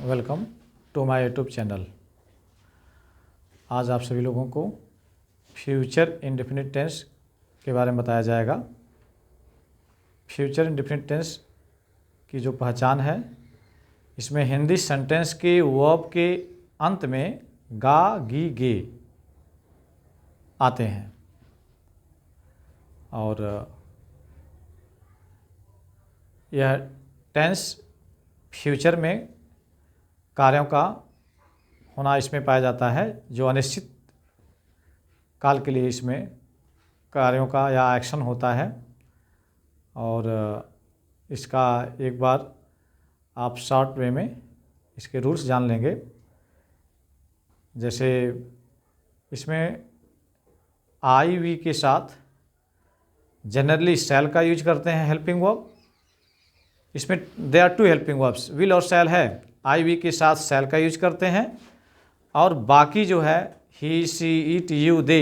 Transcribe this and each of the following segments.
Welcome to my YouTube channel. आज आप सभी लोगों को फ्यूचर इंडेफिनिट टेंस के बारे में बताया जाएगा। फ्यूचर इंडेफिनिट टेंस की जो पहचान है, इसमें हिंदी सेंटेंस के वर्ब के अंत में गा गी गे आते हैं और यह टेंस फ्यूचर में कार्यों का होना इसमें पाया जाता है, जो अनिश्चित काल के लिए इसमें कार्यों का या एक्शन होता है। और इसका एक बार आप शॉर्ट वे में इसके रूल्स जान लेंगे। जैसे इसमें आई वी के साथ जनरली शैल का यूज करते हैं हेल्पिंग वर्ब। इसमें they are two helping verbs, will और शैल है। आई वी के साथ शैल का यूज करते हैं और बाकी जो है he she it you they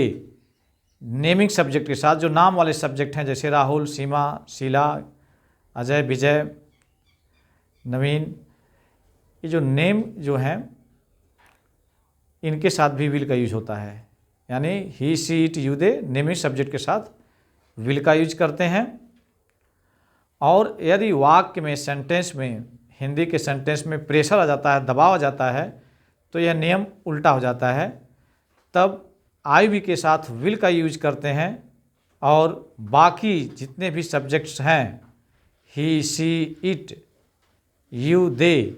naming subject के साथ, जो नाम वाले सब्जेक्ट हैं जैसे राहुल, सीमा, शीला, अजय, विजय, नवीन, ये जो नेम जो हैं इनके साथ भी विल का यूज होता है। यानी he she it you they naming subject के साथ विल का यूज करते हैं। और यदि वाक्य में, सेंटेंस में, हिंदी के सेंटेंस में प्रेशर आ जाता है, दबाव आ जाता है, तो यह नियम उल्टा हो जाता है। तब आई वी के साथ विल का यूज करते हैं और बाकी जितने भी सब्जेक्ट्स हैं he she it you they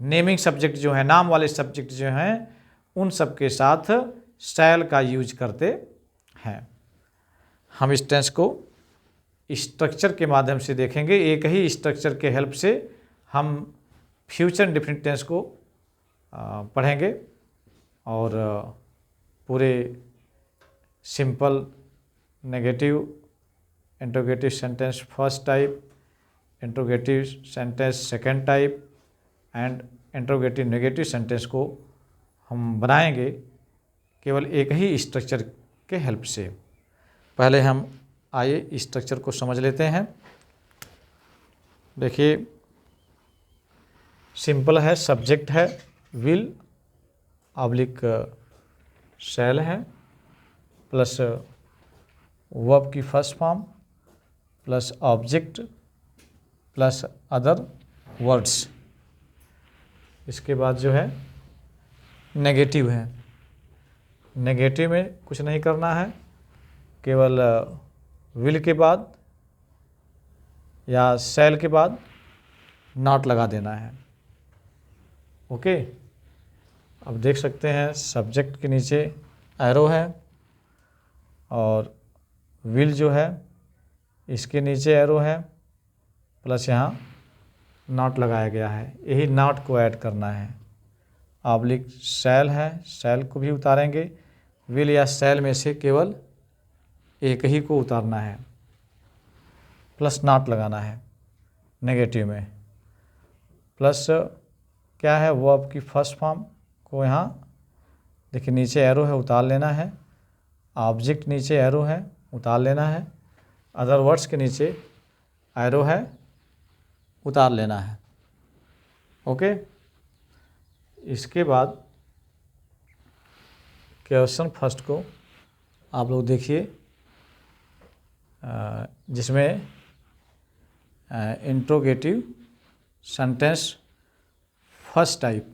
naming subject जो है, नाम वाले सब्जेक्ट जो हैं, उन सब के साथ शैल का यूज करते हैं। हम इस टेंस को स्ट्रक्चर के माध्यम से देखेंगे। एक ही स्ट्रक्चर के हेल्प से हम फ्यूचर इंडेफिनिट टेंस को पढ़ेंगे और पूरे simple, negative, interrogative sentence first type, interrogative sentence second type and interrogative negative sentence को हम बनाएंगे केवल एक ही स्ट्रक्चर के हेल्प से। पहले हम आइए स्ट्रक्चर को समझ लेते हैं। देखिए, सिंपल है, सब्जेक्ट है विल ऑब्लिक शैल है, प्लस वर्ब की first form, plus object, plus other words. इसके बाद जो है नेगेटिव है। नेगेटिव में कुछ नहीं करना है, केवल विल के बाद या शैल के बाद नॉट लगा देना है। ओके, अब देख सकते हैं सब्जेक्ट के नीचे एरो है और विल जो है इसके नीचे एरो है, प्लस यहाँ नॉट लगाया गया है। यही नॉट को ऐड करना है। ऑब्लिक शैल है, शैल को भी उतारेंगे। विल या शैल में से केवल एक ही को उतारना है, प्लस नॉट लगाना है नेगेटिव में। प्लस क्या है, वर्ब की फर्स्ट फॉर्म को यहाँ देखिए नीचे एरो है, उतार लेना है। ऑब्जेक्ट नीचे एरो है, उतार लेना है। अदर वर्ड्स के नीचे एरो है, उतार लेना है। ओके, इसके बाद क्वेश्चन फर्स्ट को आप लोग देखिए, जिसमें इंट्रोगेटिव सेंटेंस फर्स्ट टाइप,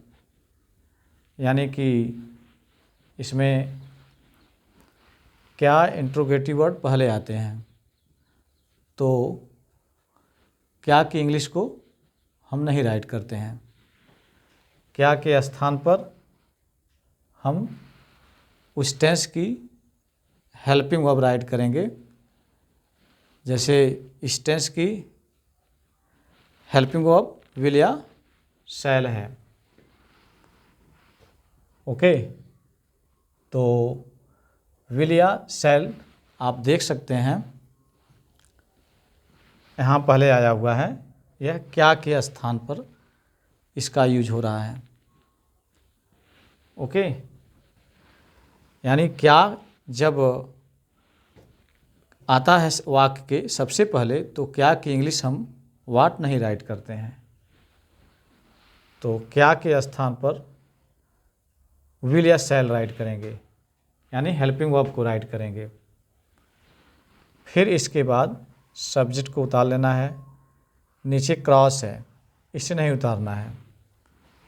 यानी कि इसमें क्या इंट्रोगेटिव वर्ड पहले आते हैं। तो क्या की इंग्लिश को हम नहीं राइट करते हैं। क्या के स्थान पर हम उस टेंस की हेल्पिंग वर्ब राइट करेंगे। जैसे इस टेंस की हेल्पिंग वर्ब विल या शैल है। ओके, तो विल या शैल आप देख सकते हैं यहाँ पहले आया हुआ है। यह क्या के स्थान पर इसका यूज हो रहा है। ओके, यानी क्या जब आता है वाक्य के सबसे पहले, तो क्या की इंग्लिश हम वाट नहीं राइट करते हैं। तो क्या के स्थान पर विल या शैल राइट करेंगे, यानी हेल्पिंग वर्ब को राइट करेंगे। फिर इसके बाद सब्जेक्ट को उतार लेना है, नीचे क्रॉस है इसे नहीं उतारना है,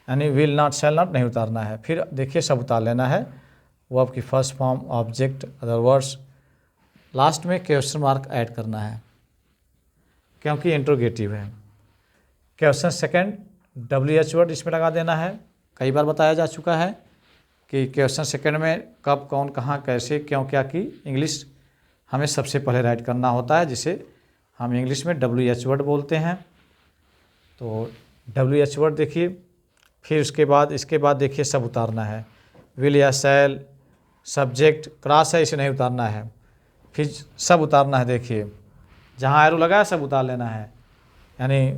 यानी विल नॉट शैल नॉट नहीं उतारना है। फिर देखिए सब उतार लेना है, वर्ब की first form, object, other words, last में क्वेश्चन मार्क ऐड करना है क्योंकि इंट्रोगेटिव है। क्वेश्चन सेकंड WH वर्ड इसमें लगा देना है। कई बार बताया जा चुका है कि क्वेश्चन सेकंड में कब, कौन, कहाँ, कैसे, क्यों, क्या की इंग्लिश हमें सबसे पहले राइट करना होता है, जिसे हम इंग्लिश में WH वर्ड बोलते हैं। तो WH वर्ड देखिए, फिर इसके बाद देखिए सब उतारना है, विल या शैल, सब्जेक्ट, क्रॉस है इसे नहीं उतारना है, फिर सब उतारना है। देखिए जहाँ एरो लगा है सब उतार लेना है, यानी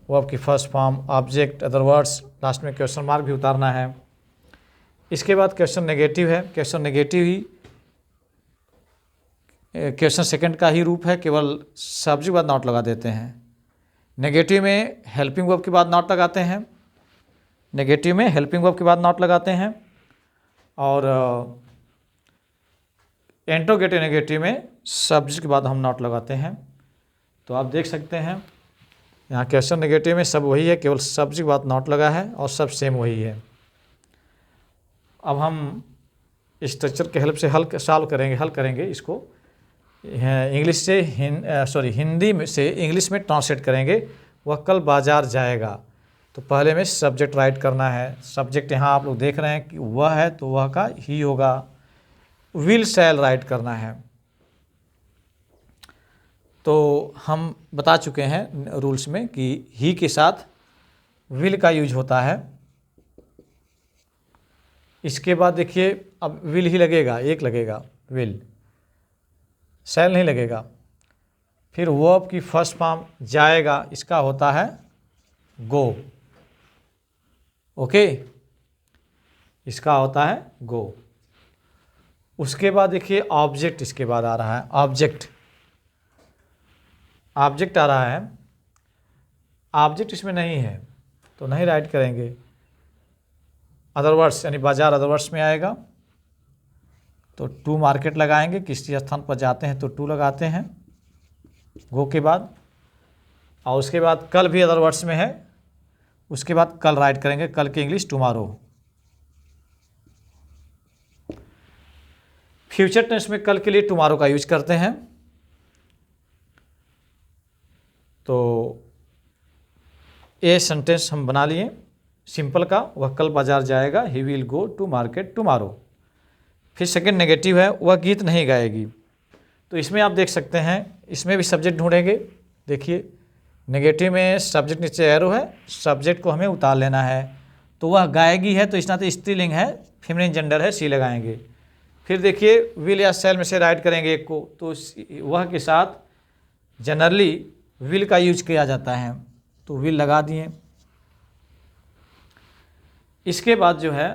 वर्ब की first form, object, other words, last में क्वेश्चन मार्क भी उतारना है। इसके बाद क्वेश्चन नेगेटिव है, क्वेश्चन नेगेटिव ही क्वेश्चन सेकंड का ही रूप है, केवल सब्जेक्ट के बाद नॉट लगा देते हैं। नेगेटिव में हेल्पिंग वर्ब के बाद नॉट लगाते हैं, नेगेटिव में हेल्पिंग वर्ब के बाद नॉट लगाते हैं, और इंट्रोगेटिव नेगेटिव में सब्जेक्ट के बाद हम नॉट लगाते हैं। तो आप देख सकते हैं यहाँ क्वेश्चन नेगेटिव में सब वही है, केवल सब्जेक्ट के बाद नॉट लगा है और सब सेम वही है। अब हम स्ट्रक्चर के हेल्प से हल करेंगे इसको इंग्लिश से हिंदी में से इंग्लिश में ट्रांसलेट करेंगे। वह कल बाजार जाएगा, तो पहले में सब्जेक्ट राइट करना है। सब्जेक्ट यहाँ आप लोग देख रहे हैं कि वह है तो वह का ही होगा। विल शैल राइट करना है, तो हम बता चुके हैं रूल्स में कि ही के साथ विल का यूज होता है। इसके बाद देखिए अब विल ही लगेगा, एक लगेगा विल, शैल नहीं लगेगा। फिर वर्ब की फर्स्ट फॉर्म जाएगा, इसका होता है गो, ओके, इसका होता है गो। उसके बाद देखिए ऑब्जेक्ट इसके बाद आ रहा है, ऑब्जेक्ट आ रहा है। ऑब्जेक्ट इसमें नहीं है तो नहीं राइट करेंगे। अदर वर्ड्स यानी बाजार अदर वर्ड्स में आएगा, तो टू मार्केट लगाएंगे, किसी स्थान पर जाते हैं तो टू लगाते हैं गो के बाद। और उसके बाद कल भी अदर वर्ड्स में है, उसके बाद कल राइट करेंगे, कल की इंग्लिश टुमारो। फ्यूचर टेंस में कल के लिए टुमारो का यूज करते हैं। तो ये सेंटेंस हम बना लिए सिंपल का, वह कल बाजार जाएगा, he will go to market tomorrow. फिर सेकंड नेगेटिव है, वह गीत नहीं गाएगी। तो इसमें आप देख सकते हैं, इसमें भी सब्जेक्ट ढूंढेंगे। देखिए नेगेटिव में सब्जेक्ट नीचे एरो है, सब्जेक्ट को हमें उतार लेना है। तो वह गाएगी है तो इस नाते स्त्रीलिंग है, फेमिनिन जेंडर है, सी लगाएंगे। फिर देखिए विल या शैल में से राइट करेंगे एक को, तो वह के साथ जनरली विल का यूज किया जाता है, तो विल लगा दिए। इसके बाद जो है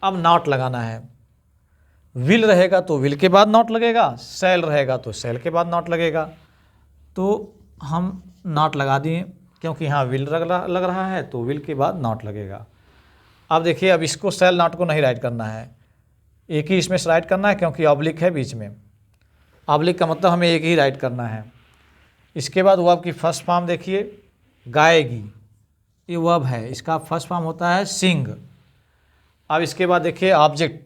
अब नॉट लगाना है। विल रहेगा तो विल के बाद नॉट लगेगा, शैल रहेगा तो शैल के बाद नॉट लगेगा। तो हम नॉट लगा दिए क्योंकि यहाँ विल लग रहा है तो विल के बाद नॉट लगेगा। अब देखिए अब इसको शैल नॉट को नहीं राइट करना है, एक ही इसमें से राइट करना है क्योंकि ऑब्लिक है बीच में। ऑब्लिक का मतलब हमें एक ही राइट करना है। इसके बाद वर्ब की फर्स्ट फॉर्म देखिए गाएगी, ये वर्ब है, इसका फर्स्ट फॉर्म होता है सिंग। अब इसके बाद देखिए ऑब्जेक्ट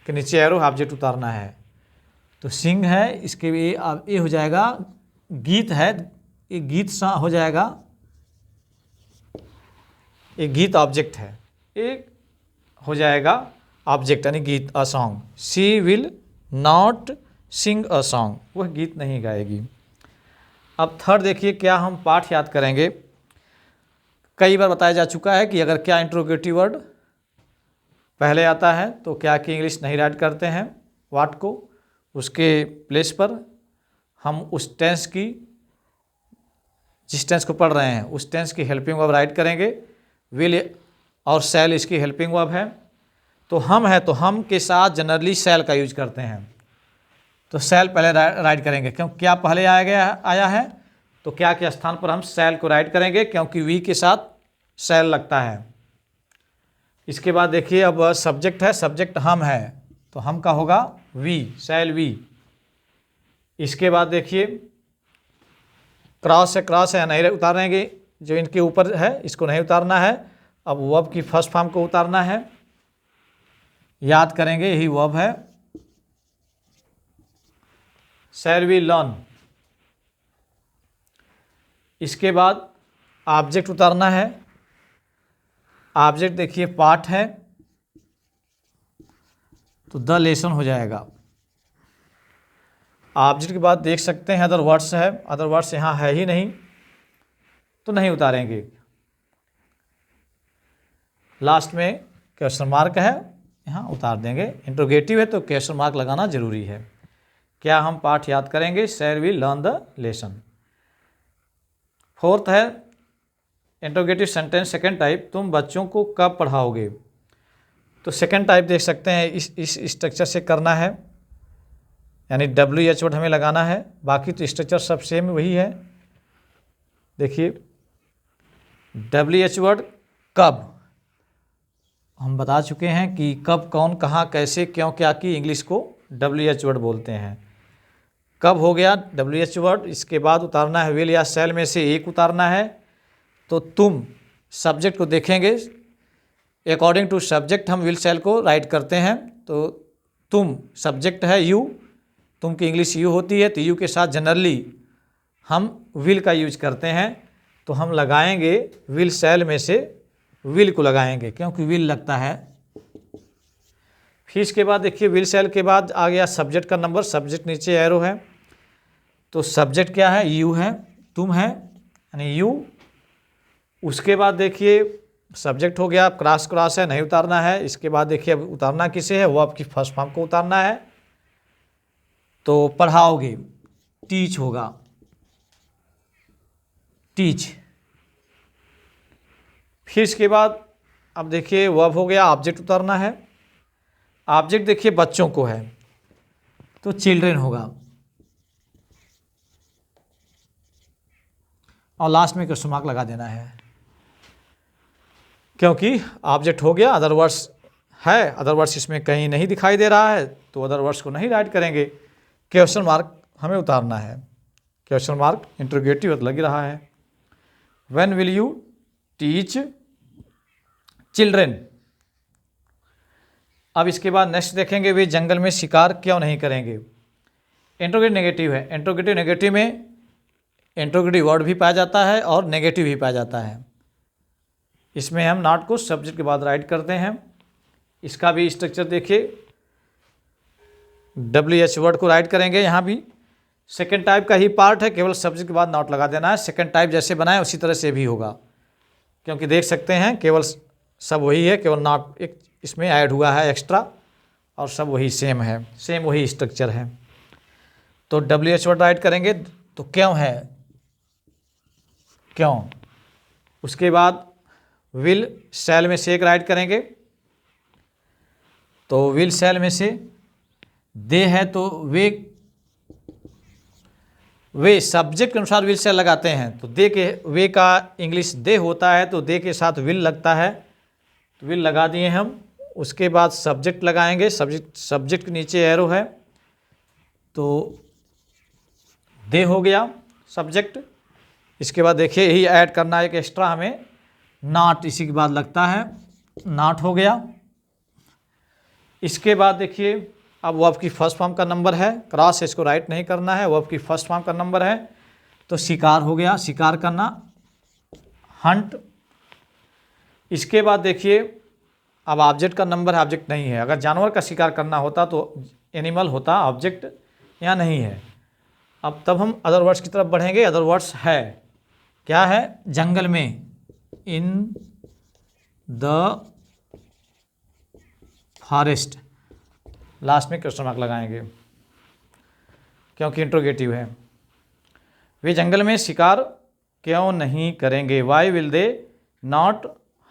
के नीचे एरो, ऑब्जेक्ट उतारना है, तो सिंग है, इसके भी अब ये हो जाएगा गीत है, ये गीत सा हो जाएगा, ये गीत ऑब्जेक्ट है, ये हो जाएगा ऑब्जेक्ट यानी गीत, a song. She will not sing a song, वह गीत नहीं गाएगी। अब थर्ड देखिए क्या हम पाठ याद करेंगे। कई बार बताया जा चुका है कि अगर क्या इंट्रोगेटिव वर्ड पहले आता है तो क्या की इंग्लिश नहीं राइट करते हैं वाट को, उसके प्लेस पर हम उस टेंस की, जिस टेंस को पढ़ रहे हैं उस टेंस की हेल्पिंग वर्ब राइट करेंगे। विल और शैल इसकी हेल्पिंग वर्ब है। तो हम है तो हम के साथ जनरली शैल का यूज करते हैं, तो शैल पहले राइट करेंगे क्योंकि क्या पहले आया है, तो क्या के स्थान पर हम शैल को राइट करेंगे क्योंकि वी के साथ शैल लगता है। इसके बाद देखिए अब सब्जेक्ट है, सब्जेक्ट हम है तो हम का होगा वी, शैल वी। इसके बाद देखिए क्रॉस है, क्रॉस है नहीं उतारेंगे, जो इनके ऊपर है इसको नहीं उतारना है। अब वर्ब की फर्स्ट फॉर्म को उतारना है, याद करेंगे यही वर्ब है, शैल वी लर्न। इसके बाद ऑब्जेक्ट उतारना है, ऑब्जेक्ट देखिए पार्ट है तो द लेसन हो जाएगा। ऑब्जेक्ट के बाद देख सकते हैं अदर वर्ड्स है, अदर वर्ड्स यहाँ है ही नहीं तो नहीं उतारेंगे। लास्ट में क्वेश्चन मार्क है, यहाँ उतार देंगे। इंट्रोगेटिव है तो क्वेश्चन मार्क लगाना जरूरी है। क्या हम पाठ याद करेंगे? Shall we learn the lesson. Fourth है इंट्रोगेटिव सेंटेंस सेकेंड टाइप, तुम बच्चों को कब पढ़ाओगे। तो सेकेंड टाइप देख सकते हैं इस स्ट्रक्चर से करना है, यानी WH वर्ड हमें लगाना है, बाकी तो स्ट्रक्चर सब सेम वही है। देखिए WH वर्ड कब, हम बता चुके हैं कि कब, कौन, कहाँ, कैसे, क्यों, क्या की इंग्लिश को WH वर्ड बोलते हैं। कब हो गया WH वर्ड। इसके बाद उतारना है विल या शैल में से एक उतारना है। तो तुम सब्जेक्ट को देखेंगे, अकॉर्डिंग टू सब्जेक्ट हम विल शैल को राइट करते हैं। तो तुम सब्जेक्ट है यू, तुम की इंग्लिश यू होती है तो यू के साथ जनरली हम विल का यूज करते हैं। तो हम लगाएंगे विल शैल में से विल को लगाएंगे क्योंकि विल लगता है। फिर इसके बाद देखिए विल शैल के बाद आ गया सब्जेक्ट का नंबर, सब्जेक्ट नीचे एरो है तो सब्जेक्ट क्या है? यू है, तुम है यानी यू। उसके बाद देखिए सब्जेक्ट हो गया, क्रॉस क्रॉस है नहीं उतारना है। इसके बाद देखिए अब उतारना किसे है, वो आपकी फर्स्ट फॉर्म को उतारना है। तो पढ़ाओगे टीच होगा, टीच। फिर इसके बाद अब देखिए वर्ब हो गया, ऑब्जेक्ट उतारना है। ऑब्जेक्ट देखिए बच्चों को है तो चिल्ड्रेन होगा, और लास्ट में क्वेश्चन मार्क लगा देना है क्योंकि ऑब्जेक्ट हो गया, अदर वर्ड्स है, अदर वर्ड्स इसमें कहीं नहीं दिखाई दे रहा है तो अदर वर्ड्स को नहीं राइट करेंगे। क्वेश्चन मार्क हमें उतारना है, क्वेश्चन मार्क इंट्रोगेटिव लग रहा है। When will you teach children. अब इसके बाद नेक्स्ट देखेंगे वे जंगल में शिकार क्यों नहीं करेंगे। इंट्रोगेटिव नेगेटिव है, इंट्रोगेटिव नेगेटिव में इंट्रोगेटिव वर्ड भी पाया जाता है और नेगेटिव भी पाया जाता है। इसमें हम नॉट को सब्जेक्ट के बाद राइट करते हैं। इसका भी स्ट्रक्चर देखिए, WH वर्ड को राइट करेंगे, यहाँ भी सेकेंड टाइप का ही पार्ट है, केवल सब्जेक्ट के बाद नॉट लगा देना है। सेकेंड टाइप जैसे बनाए उसी तरह से भी होगा क्योंकि देख सकते हैं केवल सब वही है, केवल नॉट एक इसमें ऐड हुआ है एक्स्ट्रा और सब वही सेम है, सेम वही स्ट्रक्चर है। तो WH वर्ड राइट करेंगे तो क्यों है, क्यों। उसके बाद विल शैल में से एक राइट करेंगे तो विल शैल में से दे है तो वे सब्जेक्ट के अनुसार विल शैल लगाते हैं। तो दे के वे का इंग्लिश दे होता है तो दे के साथ विल लगता है तो विल लगा दिए हम। उसके बाद सब्जेक्ट लगाएंगे, सब्जेक्ट के नीचे एरो है तो दे हो गया सब्जेक्ट। इसके बाद देखिए यही ऐड करना है एक एक्स्ट्रा हमें, नॉट इसी के बाद लगता है, नॉट हो गया। इसके बाद देखिए अब वर्ब की फर्स्ट फॉर्म का नंबर है, क्रॉस इसको राइट नहीं करना है, वर्ब की फर्स्ट फॉर्म का नंबर है तो शिकार हो गया, शिकार करना, हंट। इसके बाद देखिए अब ऑब्जेक्ट का नंबर है, ऑब्जेक्ट नहीं है। अगर जानवर का शिकार करना होता तो एनिमल होता, ऑब्जेक्ट यहाँ नहीं है। अब तब हम अदर वर्ड्स की तरफ बढ़ेंगे। अदर वर्ड्स है, क्या है? जंगल में, इन द फॉरेस्ट। लास्ट में क्वेश्चन मार्क लगाएंगे क्योंकि इंट्रोगेटिव है। वे जंगल में शिकार क्यों नहीं करेंगे, why will they not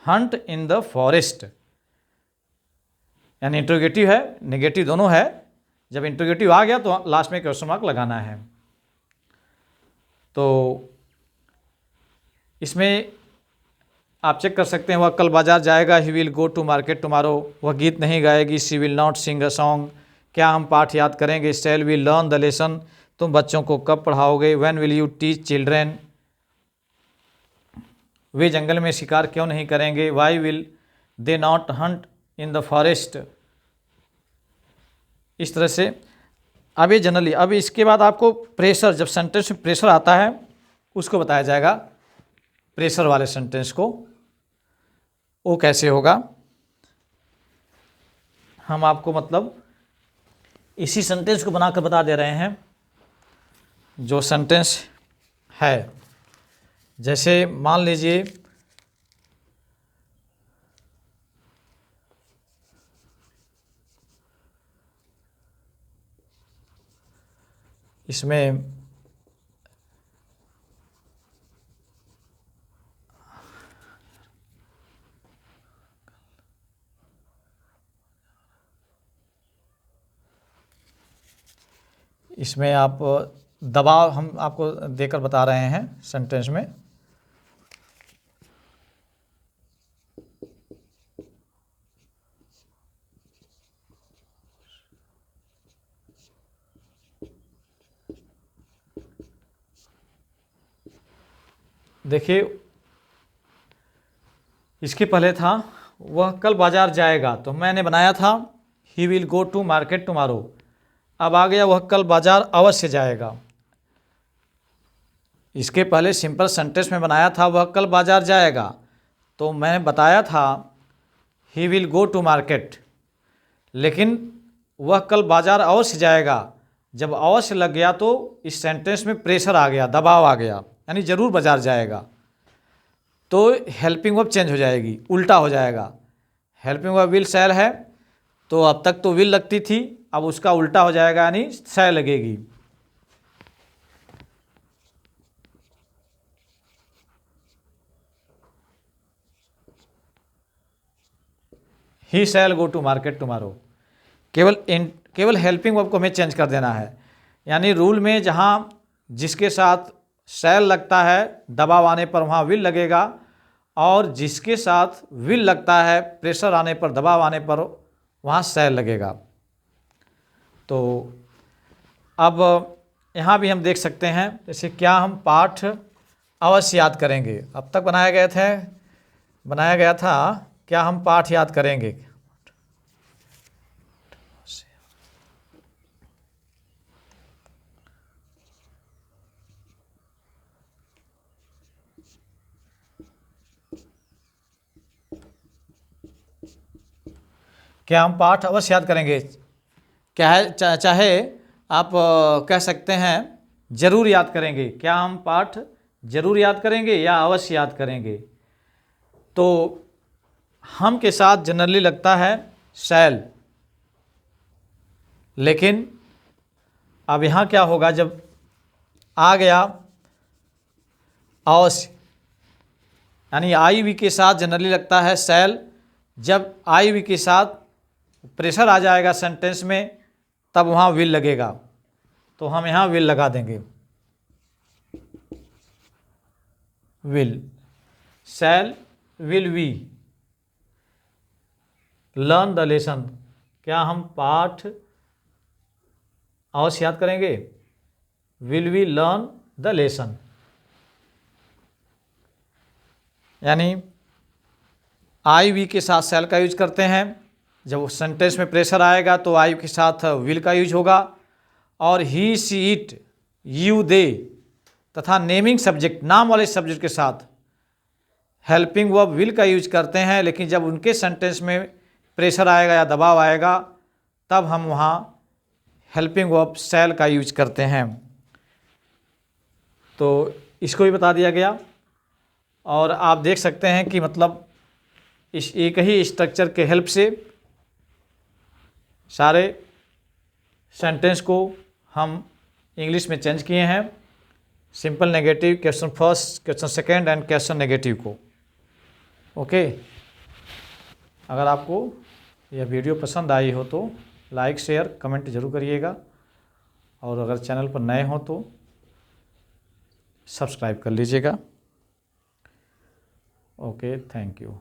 hunt in the forest. यानी इंट्रोगेटिव है, नेगेटिव दोनों है। जब इंट्रोगेटिव आ गया तो लास्ट में क्वेश्चन मार्क लगाना है। तो इसमें आप चेक कर सकते हैं, वह कल बाजार जाएगा, he will go to market tomorrow. वह गीत नहीं गाएगी, she will not sing a song. क्या हम पाठ याद करेंगे, shall we learn the lesson. तुम बच्चों को कब पढ़ाओगे, when will you teach children. वे जंगल में शिकार क्यों नहीं करेंगे, why will they not hunt in the forest. इस तरह से अब ये जनरली, अब इसके बाद आपको प्रेशर, जब सेंटेंस में प्रेशर आता है उसको बताया जाएगा। प्रेशर वाले सेंटेंस को वो कैसे होगा, हम आपको मतलब इसी सेंटेंस को बनाकर बता दे रहे हैं। जो सेंटेंस है, जैसे मान लीजिए इसमें इसमें आप दबाव हम आपको देकर बता रहे हैं सेंटेंस में। देखिए, इसके पहले था वह कल बाजार जाएगा, तो मैंने बनाया था he will go to market tomorrow. अब आ गया वह कल बाजार अवश्य जाएगा। इसके पहले सिंपल सेंटेंस में बनाया था वह कल बाजार जाएगा, तो मैंने बताया था he will go to market. लेकिन वह कल बाजार अवश्य जाएगा, जब अवश्य लग गया तो इस सेंटेंस में प्रेशर आ गया, दबाव आ गया, यानी जरूर बाजार जाएगा, तो हेल्पिंग वर्ब चेंज हो जाएगी, उल्टा हो जाएगा। हेल्पिंग वर्ब विल शैल है, तो अब तक तो विल लगती थी, अब उसका उल्टा हो जाएगा, यानी शैल लगेगी। ही शैल गो टू मार्केट टुमारो। केवल हेल्पिंग वर्ब को हमें चेंज कर देना है, यानी रूल में जहाँ जिसके साथ शैल लगता है दबाव आने पर वहाँ विल लगेगा, और जिसके साथ विल लगता है प्रेशर आने पर, दबाव आने पर, वहाँ शैल लगेगा। तो अब यहाँ भी हम देख सकते हैं, जैसे क्या हम पाठ अवश्य याद करेंगे। अब तक बनाया गया था क्या हम पाठ याद करेंगे। क्या हम पाठ अवश्य याद करेंगे, क्या है, चाहे आप कह सकते हैं जरूर याद करेंगे। क्या हम पाठ जरूर याद करेंगे या अवश्य याद करेंगे। तो हम के साथ जनरली लगता है शैल, लेकिन अब यहाँ क्या होगा, जब आ गया अवश्य, यानी आई वी के साथ जनरली लगता है शैल, जब आई वी के साथ प्रेशर आ जाएगा सेंटेंस में तब वहाँ विल लगेगा, तो हम यहाँ विल लगा देंगे। Will, shall will we learn the lesson. क्या हम पाठ अवश्य याद करेंगे, will we learn the lesson. यानी आई वी के साथ शैल का यूज करते हैं, जब सेंटेंस में प्रेशर आएगा तो आई के साथ विल का यूज होगा, और ही सी इट यू दे तथा नेमिंग सब्जेक्ट, नाम वाले सब्जेक्ट के साथ हेल्पिंग वर्ब विल का यूज करते हैं, लेकिन जब उनके सेंटेंस में प्रेशर आएगा या दबाव आएगा तब हम वहाँ हेल्पिंग वर्ब शैल का यूज करते हैं। तो इसको भी बता दिया गया, और आप देख सकते हैं कि मतलब इस एक ही स्ट्रक्चर के हेल्प से सारे सेंटेंस को हम इंग्लिश में चेंज किए हैं। Simple negative, question first, question second and question negative को। ओके, अगर आपको यह वीडियो पसंद आई हो तो लाइक शेयर कमेंट जरूर करिएगा, और अगर चैनल पर नए हो तो सब्सक्राइब कर लीजिएगा। Okay, thank you.